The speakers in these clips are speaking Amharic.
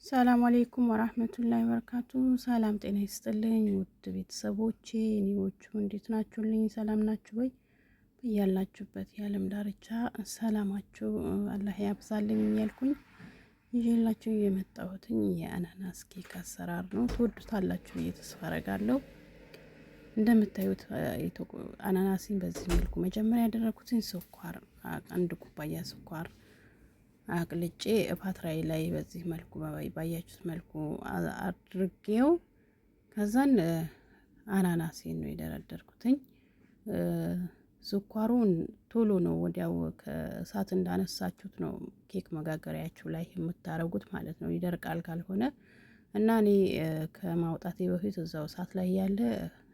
ሰላም አለይኩም ወራህመቱላሂ ወበረካቱ። ሰላም ጤና ይስጥልኝ ውድ ቤተሰቦቼ፣ እኔዎቹ እንዴት ናችሁልኝ? ሰላም ናችሁ ወይ? በያላችሁበት የዓለም ዳርቻ ሰላማችሁ አላህ ያብዛልኝ እያልኩኝ ይዤላችሁ የመጣሁትኝ የአናናስ ኬክ አሰራር ነው። ትወዱታላችሁ ብዬ ተስፋ አደርጋለሁ። እንደምታዩት አናናሲን በዚህ መልኩ መጀመሪያ ያደረኩትን ስኳር፣ አንድ ኩባያ ስኳር አቅልጬ ፓትራይ ላይ በዚህ መልኩ ባያችሁት መልኩ አድርጌው ከዛን አናናሴን ነው የደረደርኩትኝ። ስኳሩን ቶሎ ነው ወዲያው ከእሳት እንዳነሳችሁት ነው ኬክ መጋገሪያችሁ ላይ የምታረጉት ማለት ነው። ይደርቃል ካልሆነ እና እኔ ከማውጣቴ በፊት እዛው እሳት ላይ ያለ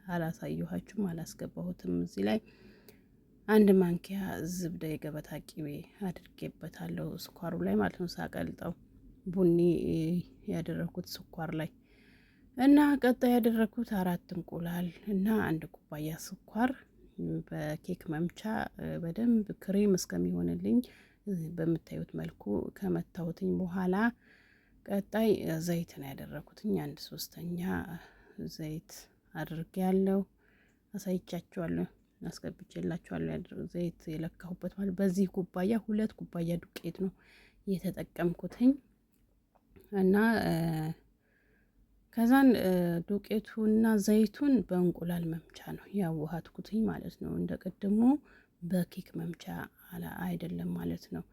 አላሳየኋችሁም፣ አላስገባሁትም። እዚህ ላይ አንድ ማንኪያ ዝብደ የገበታ ቂቤ አድርጌበታለሁ ስኳሩ ላይ ማለት ነው። ሳቀልጠው ቡኒ ያደረኩት ስኳር ላይ እና ቀጣይ ያደረኩት 4 እንቁላል እና 1 ኩባያ ስኳር በኬክ መምቻ በደንብ ክሬም እስከሚሆንልኝ በምታዩት መልኩ ከመታውትኝ በኋላ ቀጣይ ዘይት ነው ያደረኩትኝ። 1/3 ዘይት አድርጌያለሁ። አሳይቻችኋለሁ፣ አስገብቼላችኋለሁ። ዘይት የለካሁበት ማለት በዚህ ኩባያ 2 ኩባያ ዱቄት ነው የተጠቀምኩትኝ እና ከዛን ዱቄቱና ዘይቱን በእንቁላል መምቻ ነው ያዋሃድኩትኝ ማለት ነው። እንደቀደሙ በኬክ መምቻ አይደለም ማለት ነው።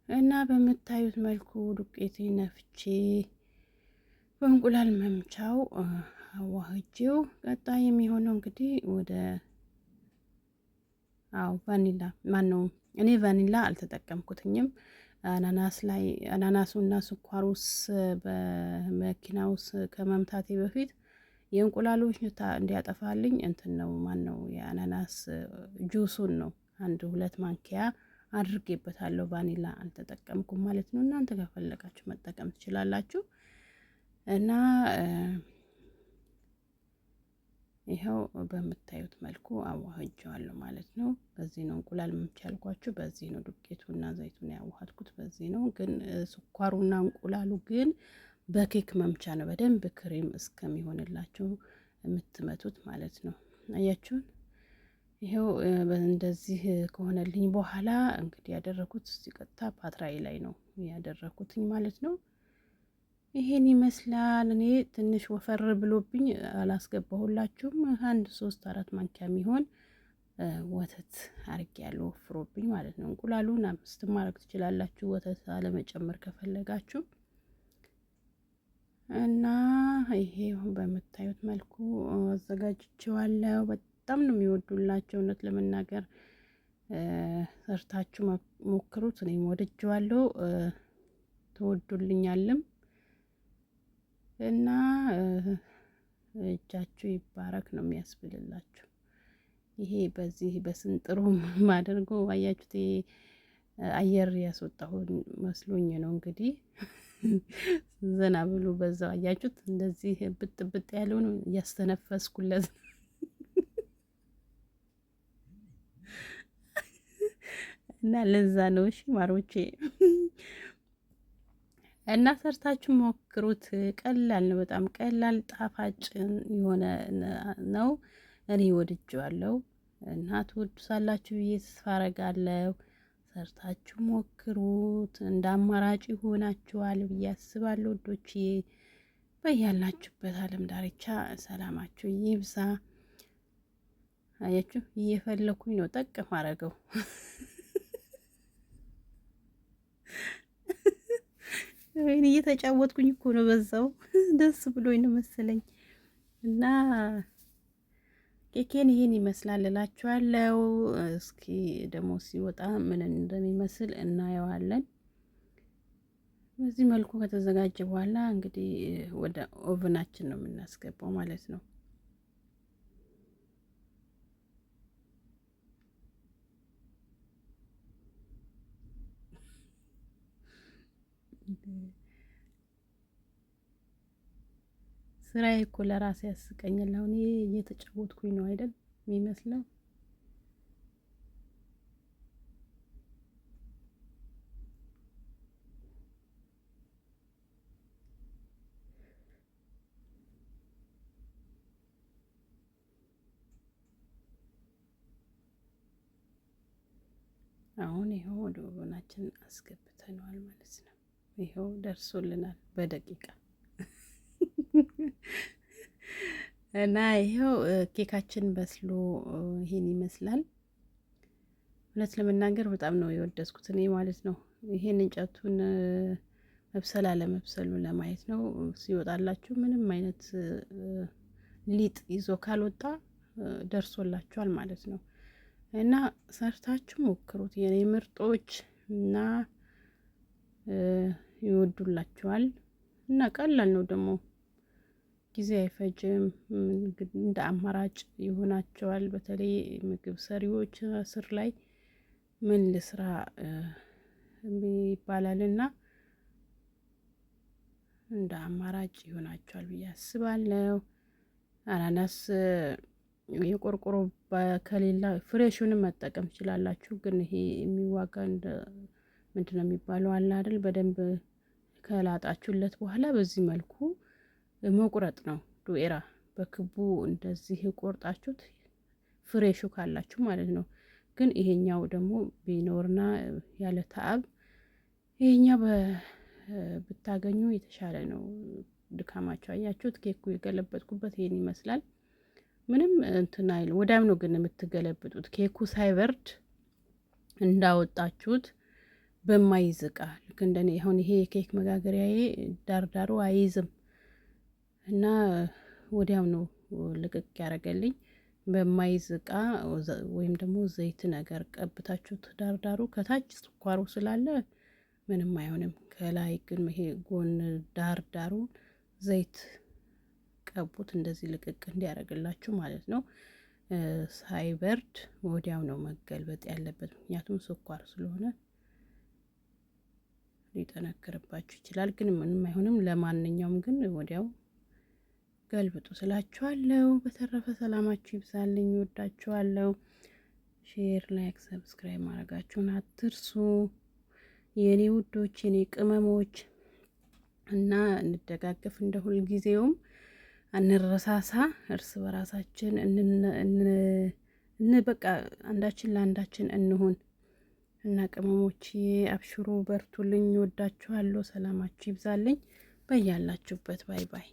እና በምታዩት መልኩ ዱቄቴ ነፍቼ በእንቁላል መምቻው አዋህጄው ቀጣይ የሚሆነው እንግዲህ ወደ ቫኒላ ማነው፣ እኔ ቫኒላ አልተጠቀምኩትኝም። አናናሱና ስኳሩስ በመኪናውስ ከመምታቴ በፊት የእንቁላሎች ሽታ እንዲያጠፋልኝ እንትን ነው ማነው የአናናስ ጁሱን ነው 1-2 ማንኪያ አድርጌበታለሁ። ቫኒላ አልተጠቀምኩም ማለት ነው። እናንተ ከፈለጋችሁ መጠቀም ትችላላችሁ። እና ይኸው በምታዩት መልኩ አዋህጀዋለሁ ማለት ነው። በዚህ ነው እንቁላል መምቻ ያልኳችሁ፣ በዚህ ነው ዱቄቱና ዘይቱን ያዋሃድኩት፣ በዚህ ነው። ግን ስኳሩና እንቁላሉ ግን በኬክ መምቻ ነው በደንብ ክሬም እስከሚሆንላችሁ የምትመቱት ማለት ነው። አያችሁን? ይኸው እንደዚህ ከሆነልኝ በኋላ እንግዲህ ያደረኩት ሲቀጣ ፓትራይ ላይ ነው ያደረኩትኝ ማለት ነው። ይሄን ይመስላል። እኔ ትንሽ ወፈር ብሎብኝ አላስገባሁላችሁም። 1-3-4 ማንኪያ የሚሆን ወተት አርጌያለሁ፣ ወፍሮብኝ ማለት ነው። እንቁላሉን 5 ማድረግ ትችላላችሁ ወተት አለመጨመር ከፈለጋችሁ። እና ይሄ በምታዩት መልኩ አዘጋጅቼዋለሁ። በጣም ነው የሚወዱላቸው እውነት ለመናገር ሰርታችሁ ሞክሩት። እኔም ወድጄዋለሁ፣ ተወዱልኛልም እና እጃችሁ ይባረክ ነው የሚያስብልላችሁ። ይሄ በዚህ በስንጥሩ ማደርገው አያችሁት፣ አየር ያስወጣሁን መስሎኝ ነው እንግዲህ። ዘና ብሉ በዛው አያችሁት፣ እንደዚህ ብጥ ያለውን እያስተነፈስኩለት እና ለዛ ነው። እሺ ማሮቼ እና ሰርታችሁ ሞክሩት። ቀላል ነው፣ በጣም ቀላል ጣፋጭ የሆነ ነው። እኔ ወድጄዋለሁ እና ትወዱታላችሁ ብዬ ተስፋ አደርጋለሁ። ሰርታችሁ ሞክሩት፣ እንደ አማራጭ ይሆናችኋል ብዬ አስባለሁ። ወዶቼ በያላችሁበት ዓለም ዳርቻ ሰላማችሁ ይብዛ። አያችሁ፣ እየፈለኩኝ ነው ጠቅ ማረገው ወይኔ እየተጫወትኩኝ እኮ ነው በዛው ደስ ብሎኝ ነው መሰለኝ። እና ኬኬን ይሄን ይመስላል እላችኋለሁ። እስኪ ደግሞ ሲወጣ ምን እንደሚመስል እናየዋለን። በዚህ መልኩ ከተዘጋጀ በኋላ እንግዲህ ወደ ኦቨናችን ነው የምናስገባው ማለት ነው። ስራዬ እኮ ለራሴ ያስቀኛል። አሁን እየተጫወትኩኝ ነው አይደል የሚመስለው። አሁን ይኸው ወደ ኦቨናችን አስገብተነዋል ማለት ነው። ይኸው ደርሶልናል በደቂቃ እና ይኸው ኬካችን በስሎ ይሄን ይመስላል። እውነት ለመናገር በጣም ነው የወደድኩት እኔ ማለት ነው። ይሄን እንጨቱን መብሰል አለመብሰሉ ለማየት ነው። ሲወጣላችሁ ምንም አይነት ሊጥ ይዞ ካልወጣ ደርሶላችኋል ማለት ነው። እና ሰርታችሁ ሞክሩት የኔ ምርጦች እና ይወዱላችኋል። እና ቀላል ነው ደግሞ ጊዜ አይፈጅም። እንደ አማራጭ ይሆናቸዋል። በተለይ ምግብ ሰሪዎች ስር ላይ ምን ልስራ ይባላልና እንደ አማራጭ ይሆናቸዋል ብዬ አስባለሁ። አናናስ የቆርቆሮ ከሌላ ፍሬሹንም መጠቀም ትችላላችሁ። ግን ይሄ የሚዋጋ እንደ ምንድነው የሚባለው አለ አይደል? በደንብ ከላጣችሁለት በኋላ በዚህ መልኩ መቁረጥ ነው። ዱኤራ በክቡ እንደዚህ ቆርጣችሁት ፍሬሹ ካላችሁ ማለት ነው። ግን ይሄኛው ደግሞ ቢኖርና ያለ ተአብ ይሄኛው ብታገኙ የተሻለ ነው። ድካማቸው አያችሁት። ኬኩ የገለበጥኩበት ይሄን ይመስላል። ምንም እንትን አይል ወዲያም ነው ግን የምትገለብጡት። ኬኩ ሳይበርድ እንዳወጣችሁት በማይዝ እቃ ልክ እንደኔ አሁን ይሄ የኬክ መጋገሪያዬ ዳርዳሩ አይይዝም እና ወዲያው ነው ልቅቅ ያደረገልኝ። በማይዝ እቃ ወይም ደግሞ ዘይት ነገር ቀብታችሁት ዳርዳሩ ከታች ስኳሩ ስላለ ምንም አይሆንም። ከላይ ግን ይሄ ጎን ዳርዳሩ ዘይት ቀቡት እንደዚህ ልቅቅ እንዲያደርግላችሁ ማለት ነው። ሳይበርድ ወዲያው ነው መገልበጥ ያለበት፣ ምክንያቱም ስኳር ስለሆነ ሊጠነክርባችሁ ይችላል። ግን ምንም አይሆንም። ለማንኛውም ግን ወዲያው ገልብጡ ስላችኋለሁ። በተረፈ ሰላማችሁ ይብዛልኝ። ወዳችኋለሁ። ሼር፣ ላይክ፣ ሰብስክራይብ ማድረጋችሁን አትርሱ የኔ ውዶች፣ የኔ ቅመሞች እና እንደጋገፍ እንደ ሁልጊዜውም አንረሳሳ። እርስ በራሳችን በቃ አንዳችን ለአንዳችን እንሁን እና ቅመሞች አብሽሩ፣ በርቱልኝ። ወዳችኋለሁ። ሰላማችሁ ይብዛልኝ በያላችሁበት። ባይ ባይ።